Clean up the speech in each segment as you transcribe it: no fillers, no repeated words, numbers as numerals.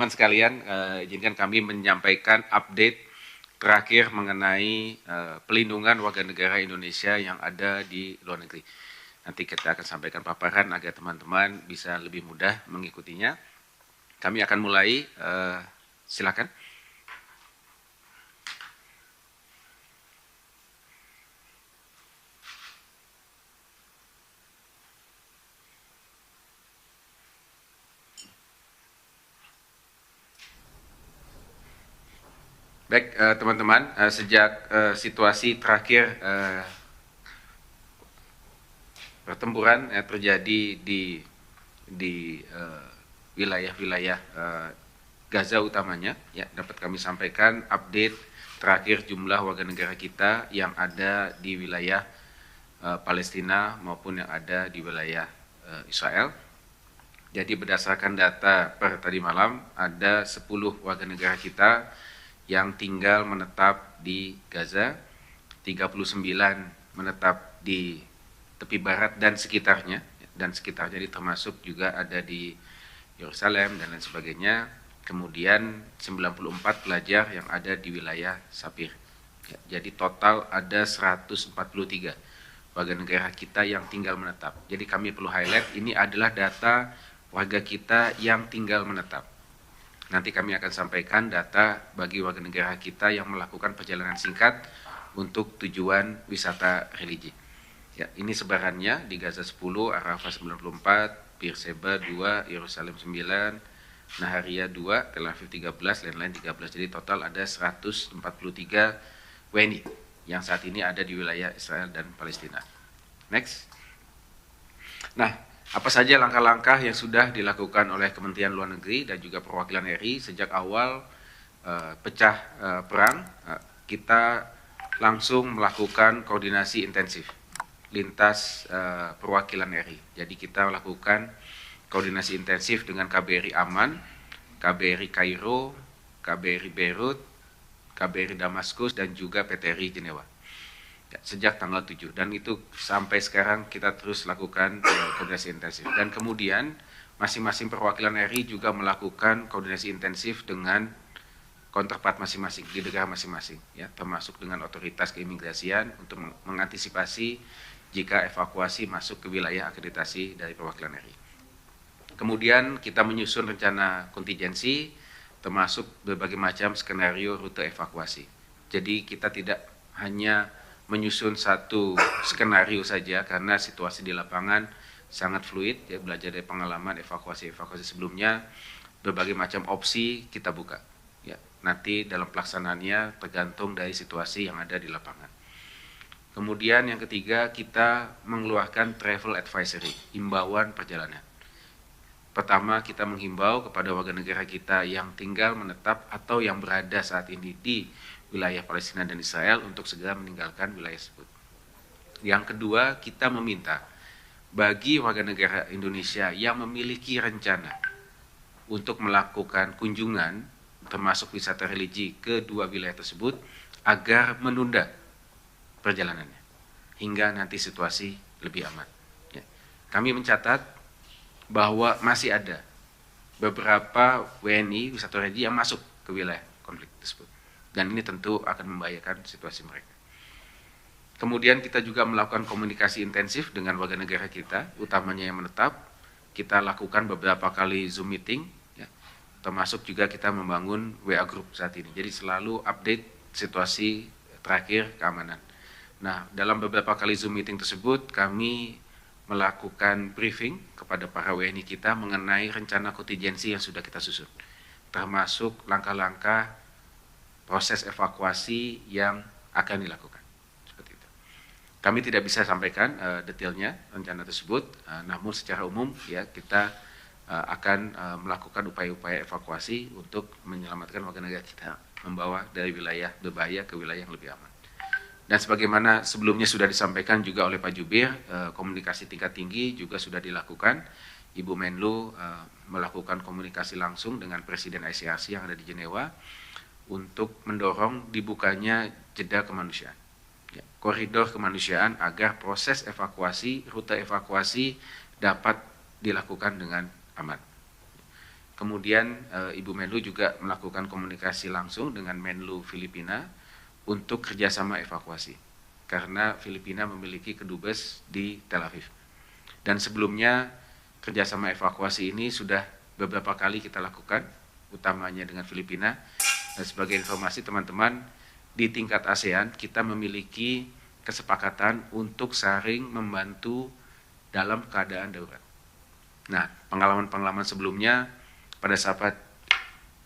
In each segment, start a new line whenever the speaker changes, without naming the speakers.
Teman sekalian, izinkan kami menyampaikan update terakhir mengenai pelindungan warga negara Indonesia yang ada di luar negeri. Nanti kita akan sampaikan paparan agar teman-teman bisa lebih mudah mengikutinya. Kami akan mulai, silakan. Baik, teman-teman, sejak situasi terakhir pertempuran terjadi di wilayah-wilayah Gaza utamanya, ya, dapat kami sampaikan update terakhir jumlah warga negara kita yang ada di wilayah Palestina maupun yang ada di wilayah Israel. Jadi berdasarkan data per tadi malam, ada 10 warga negara kita yang tinggal menetap di Gaza, 39 menetap di tepi barat dan sekitarnya, jadi termasuk juga ada di Yerusalem dan lain sebagainya. Kemudian 94 pelajar yang ada di wilayah Sapir. Jadi total ada 143 warga negara kita yang tinggal menetap. Jadi kami perlu highlight, ini adalah data warga kita yang tinggal menetap. Nanti kami akan sampaikan data bagi warga negara kita yang melakukan perjalanan singkat untuk tujuan wisata religi. Ya, ini sebarannya di Gaza 10, Arafah 94, Beersheba 2, Yerusalem 9, Naharia 2, Tel Aviv 13, lain-lain 13. Jadi total ada 143 WNI yang saat ini ada di wilayah Israel dan Palestina. Next. Nah, apa saja langkah-langkah yang sudah dilakukan oleh Kementerian Luar Negeri dan juga perwakilan RI sejak awal pecah perang? Kita langsung melakukan koordinasi intensif lintas perwakilan RI. Jadi kita lakukan koordinasi intensif dengan KBRI Aman, KBRI Kairo, KBRI Beirut, KBRI Damaskus, dan juga PTRI Jenewa. Sejak tanggal 7, dan itu sampai sekarang kita terus lakukan koordinasi intensif. Dan kemudian masing-masing perwakilan RI juga melakukan koordinasi intensif dengan counterpart masing-masing di negara masing-masing, ya, termasuk dengan otoritas keimigrasian untuk mengantisipasi jika evakuasi masuk ke wilayah akreditasi dari perwakilan RI. Kemudian kita menyusun rencana kontingensi termasuk berbagai macam skenario rute evakuasi. Jadi kita tidak hanya menyusun satu skenario saja karena situasi di lapangan sangat fluid, ya, belajar dari pengalaman evakuasi sebelumnya, berbagai macam opsi kita buka. Ya, nanti dalam pelaksanaannya tergantung dari situasi yang ada di lapangan. Kemudian yang ketiga, kita mengeluarkan travel advisory, himbauan perjalanan. Pertama, kita menghimbau kepada warga negara kita yang tinggal menetap atau yang berada saat ini di wilayah Palestina dan Israel untuk segera meninggalkan wilayah tersebut. Yang kedua, kita meminta bagi warga negara Indonesia yang memiliki rencana untuk melakukan kunjungan termasuk wisata religi ke dua wilayah tersebut agar menunda perjalanannya hingga nanti situasi lebih aman. Ya. Kami mencatat bahwa masih ada beberapa WNI wisata religi yang masuk ke wilayah konflik tersebut. Dan ini tentu akan membahayakan situasi mereka. Kemudian kita juga melakukan komunikasi intensif dengan warga negara kita, utamanya yang menetap. Kita lakukan beberapa kali Zoom meeting, ya, termasuk juga kita membangun WA Group saat ini. Jadi selalu update situasi terakhir keamanan. Nah, dalam beberapa kali Zoom meeting tersebut, kami melakukan briefing kepada para WNI kita mengenai rencana kontingensi yang sudah kita susun, termasuk langkah-langkah proses evakuasi yang akan dilakukan. Seperti itu. Kami tidak bisa sampaikan detailnya rencana tersebut, namun secara umum, ya, kita akan melakukan upaya-upaya evakuasi untuk menyelamatkan warga negara kita, membawa dari wilayah berbahaya ke wilayah yang lebih aman. Dan sebagaimana sebelumnya sudah disampaikan juga oleh Pak Jubir, komunikasi tingkat tinggi juga sudah dilakukan. Ibu Menlu melakukan komunikasi langsung dengan Presiden ICRC yang ada di Jenewa untuk mendorong dibukanya jeda kemanusiaan, ya, koridor kemanusiaan agar proses evakuasi, rute evakuasi dapat dilakukan dengan aman. Kemudian Ibu Menlu juga melakukan komunikasi langsung dengan Menlu Filipina untuk kerjasama evakuasi, karena Filipina memiliki kedubes di Tel Aviv. Dan sebelumnya kerjasama evakuasi ini sudah beberapa kali kita lakukan, utamanya dengan Filipina. Dan sebagai informasi teman-teman, di tingkat ASEAN kita memiliki kesepakatan untuk saling membantu dalam keadaan darurat. Nah, pengalaman-pengalaman sebelumnya pada saat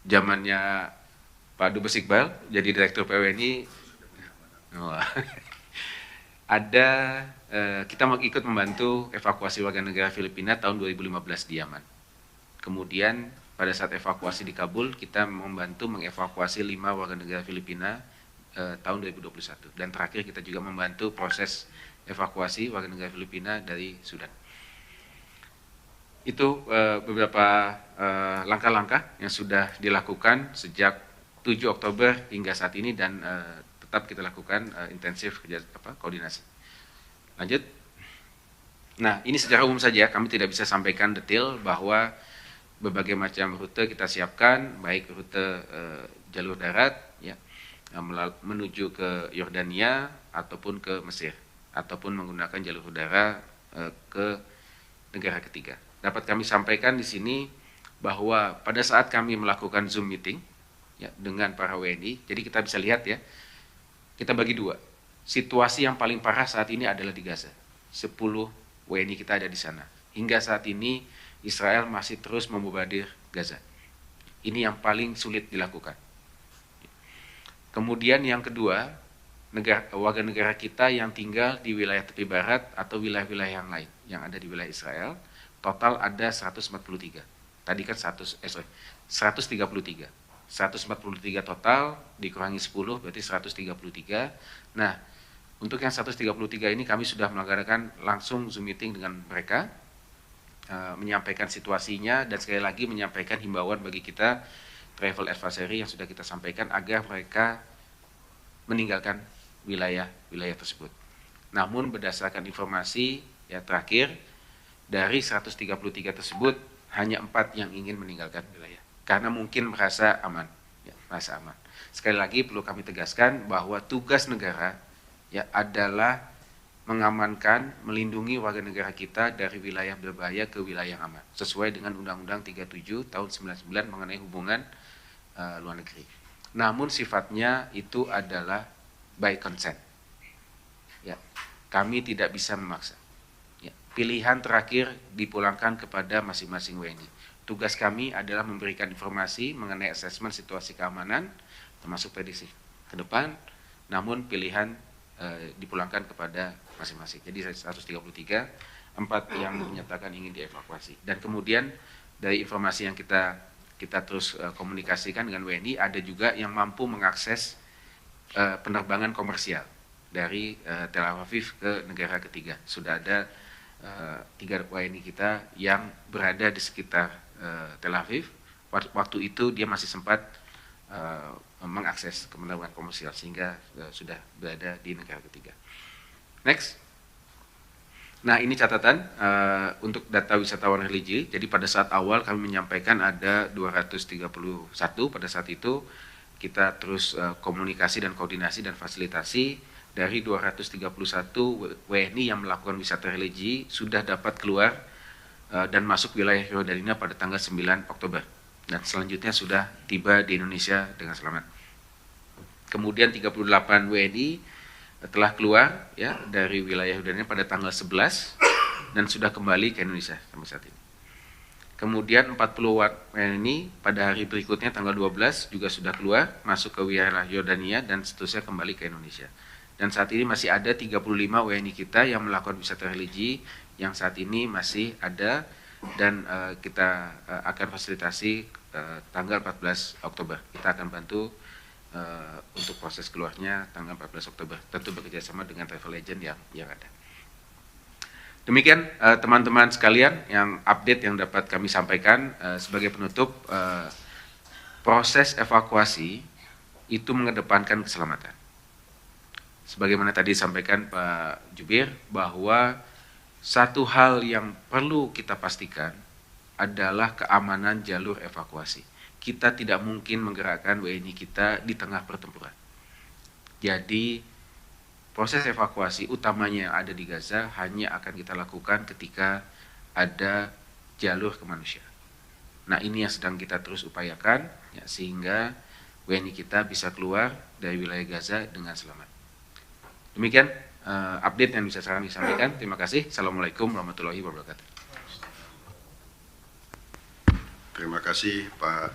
zamannya Pak Dubes Iqbal jadi Direktur PWNI, ada kita mau ikut membantu evakuasi warga negara Filipina tahun 2015 di Yaman. Kemudian pada saat evakuasi di Kabul, kita membantu mengevakuasi 5 warga negara Filipina tahun 2021. Dan terakhir kita juga membantu proses evakuasi warga negara Filipina dari Sudan. Itu beberapa langkah-langkah yang sudah dilakukan sejak 7 Oktober hingga saat ini, dan tetap kita lakukan intensif koordinasi. Lanjut. Nah, ini secara umum saja, kami tidak bisa sampaikan detail bahwa berbagai macam rute kita siapkan, baik rute jalur darat ya, menuju ke Yordania ataupun ke Mesir, ataupun menggunakan jalur udara ke negara ketiga. Dapat kami sampaikan di sini bahwa pada saat kami melakukan Zoom meeting ya, dengan para WNI, jadi kita bisa lihat ya, kita bagi dua. Situasi yang paling parah saat ini adalah di Gaza. 10 WNI kita ada di sana. Hingga saat ini Israel masih terus membombardir Gaza. Ini yang paling sulit dilakukan. Kemudian yang kedua, warga negara kita yang tinggal di wilayah tepi barat atau wilayah-wilayah yang lain yang ada di wilayah Israel, total ada 143. Tadi kan 133. 143 total dikurangi 10 berarti 133. Nah, untuk yang 133 ini kami sudah melakukan langsung Zoom meeting dengan mereka, menyampaikan situasinya, dan sekali lagi menyampaikan himbauan bagi kita travel advisory yang sudah kita sampaikan agar mereka meninggalkan wilayah-wilayah tersebut. Namun berdasarkan informasi ya terakhir, dari 133 tersebut hanya 4 yang ingin meninggalkan wilayah karena mungkin merasa aman ya, merasa aman. Sekali lagi perlu kami tegaskan bahwa tugas negara ya adalah mengamankan, melindungi warga negara kita dari wilayah berbahaya ke wilayah yang aman sesuai dengan Undang-Undang 37 tahun 99 mengenai hubungan luar negeri. Namun sifatnya itu adalah by consent. Ya, kami tidak bisa memaksa. Ya, pilihan terakhir dipulangkan kepada masing-masing WNI. Tugas kami adalah memberikan informasi mengenai asesmen situasi keamanan, termasuk prediksi ke depan, namun pilihan dipulangkan kepada masing-masing. Jadi 133, 4 yang menyatakan ingin dievakuasi. Dan kemudian dari informasi yang kita terus komunikasikan dengan WNI, ada juga yang mampu mengakses penerbangan komersial dari Tel Aviv ke negara ketiga. Sudah ada 3 WNI kita yang berada di sekitar Tel Aviv. Waktu itu dia masih sempat mengakses penerbangan komersial sehingga sudah berada di negara ketiga. Next. Nah, ini catatan untuk data wisatawan religi. Jadi pada saat awal kami menyampaikan ada 231, pada saat itu kita terus komunikasi dan koordinasi dan fasilitasi. Dari 231 WNI yang melakukan wisata religi sudah dapat keluar dan masuk wilayah Yordania pada tanggal 9 Oktober. Dan selanjutnya sudah tiba di Indonesia dengan selamat. Kemudian 38 WNI telah keluar ya dari wilayah Yordania pada tanggal 11 dan sudah kembali ke Indonesia sampai saat ini. Kemudian 40 WNI pada hari berikutnya tanggal 12 juga sudah keluar masuk ke wilayah Yordania dan seterusnya kembali ke Indonesia. Dan saat ini masih ada 35 WNI kita yang melakukan wisata religi yang saat ini masih ada, dan kita akan fasilitasi tanggal 14 Oktober. Kita akan bantu untuk proses keluarnya tanggal 14 Oktober, tentu bekerjasama dengan travel agent yang ada. Demikian teman-teman sekalian yang update yang dapat kami sampaikan. Sebagai penutup, proses evakuasi itu mengedepankan keselamatan. Sebagaimana tadi disampaikan Pak Jubir, bahwa satu hal yang perlu kita pastikan adalah keamanan jalur evakuasi. Kita tidak mungkin menggerakkan WNI kita di tengah pertempuran. Jadi proses evakuasi utamanya yang ada di Gaza hanya akan kita lakukan ketika ada jalur kemanusiaan. Nah, ini yang sedang kita terus upayakan ya, sehingga WNI kita bisa keluar dari wilayah Gaza dengan selamat. Demikian update yang bisa kami sampaikan. Terima kasih. Assalamualaikum warahmatullahi wabarakatuh.
Terima kasih Pak